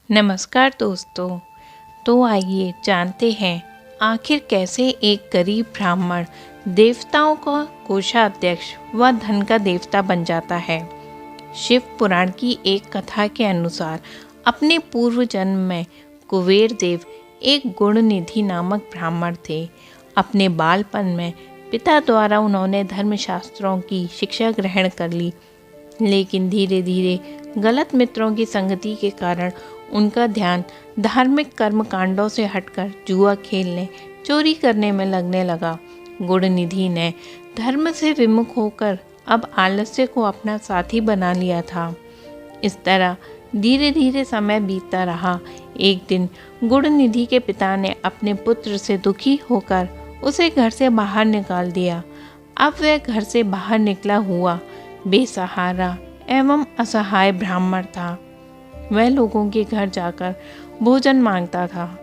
नमस्कार दोस्तों। तो आइए जानते हैं आखिर कैसे एक गरीब ब्राह्मण देवताओं का कोषाध्यक्ष व धन का देवता बन जाता है। शिव पुराण की एक कथा के अनुसार अपने पूर्व जन्म में कुबेर देव एक गुणनिधि नामक ब्राह्मण थे। अपने बालपन में पिता द्वारा उन्होंने धर्मशास्त्रों की शिक्षा ग्रहण कर ली, लेकिन धीरे धीरे गलत मित्रों की संगति के कारण उनका ध्यान धार्मिक कर्मकांडों से हटकर जुआ खेलने, चोरी करने में लगने लगा। गुणनिधि ने धर्म से विमुख होकर अब आलस्य को अपना साथी बना लिया था। इस तरह धीरे धीरे समय बीतता रहा। एक दिन गुणनिधि के पिता ने अपने पुत्र से दुखी होकर उसे घर से बाहर निकाल दिया। अब वह घर से बाहर निकला हुआ बेसहारा एवं असहाय ब्राह्मण था। वह लोगों के घर जाकर भोजन मांगता था।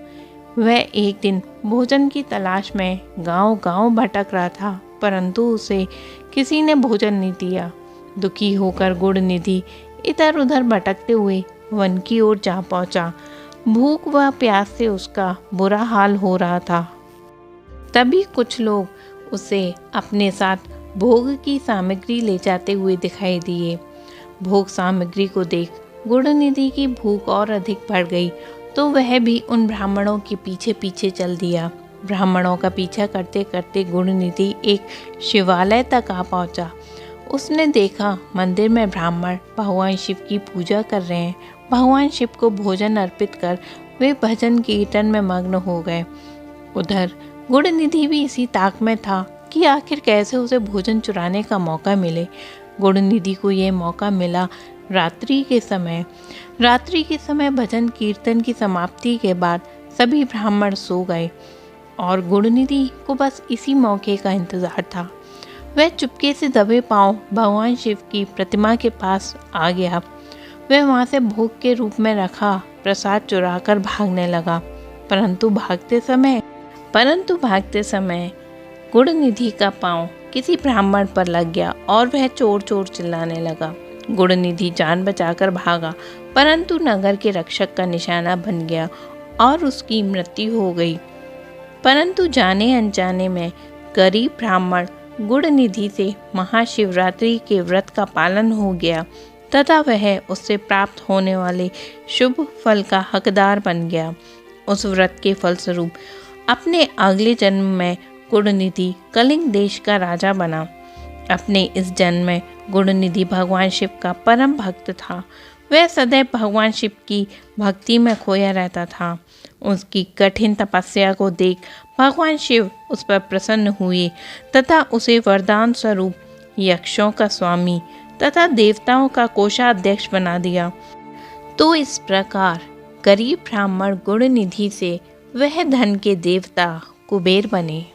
वह एक दिन भोजन की तलाश में गांव-गांव भटक रहा था, परंतु उसे किसी ने भोजन नहीं दिया। दुखी होकर गुणनिधि इधर उधर भटकते हुए वन की ओर जा पहुंचा। भूख व प्यास से उसका बुरा हाल हो रहा था। तभी कुछ लोग उसे अपने साथ भोग की सामग्री ले जाते हुए दिखाई दिए। भोग सामग्री को देख गुणनिधि की भूख और अधिक बढ़ गई, तो वह भी उन ब्राह्मणों के पीछे पीछे चल दिया। ब्राह्मणों का पीछा करते करते गुणनिधि एक शिवालय तक आ पहुंचा। उसने देखा मंदिर में ब्राह्मण भगवान शिव की पूजा कर रहे हैं। भगवान शिव को भोजन अर्पित कर वे भजन कीर्तन में मग्न हो गए। उधर गुणनिधि भी इसी ताक में था कि आखिर कैसे उसे भोजन चुराने का मौका मिले। गुणनिधि को यह मौका मिला रात्रि के समय भजन कीर्तन की समाप्ति के बाद सभी ब्राह्मण सो गए और गुणनिधि को बस इसी मौके का इंतजार था। वह चुपके से दबे पांव भगवान शिव की प्रतिमा के पास आ गया। वह वहां से भोग के रूप में रखा प्रसाद चुराकर भागने लगा, परंतु भागते समय गुणनिधि का पांव किसी ब्राह्मण पर लग गया और वह चोर चोर चिल्लाने लगा। गुणनिधि जान बचाकर भागा, परंतु नगर के रक्षक का निशाना बन गया और उसकी मृत्यु हो गई। परंतु जाने अनजाने में गरीब ब्राह्मण गुणनिधि से महाशिवरात्रि के व्रत का पालन हो गया तथा वह उससे प्राप्त होने वाले शुभ फल का हकदार बन गया। उस व्रत के फलस्वरूप अपने अगले जन्म में गुणनिधि कलिंग देश का राजा बना। अपने इस जन्म में गुणनिधि भगवान शिव का परम भक्त था। वह सदैव भगवान शिव की भक्ति में खोया रहता था। उसकी कठिन तपस्या को देख भगवान शिव उस पर प्रसन्न हुए तथा उसे वरदान स्वरूप यक्षों का स्वामी तथा देवताओं का कोषाध्यक्ष बना दिया। तो इस प्रकार गरीब ब्राह्मण गुणनिधि से वह धन के देवता कुबेर बने।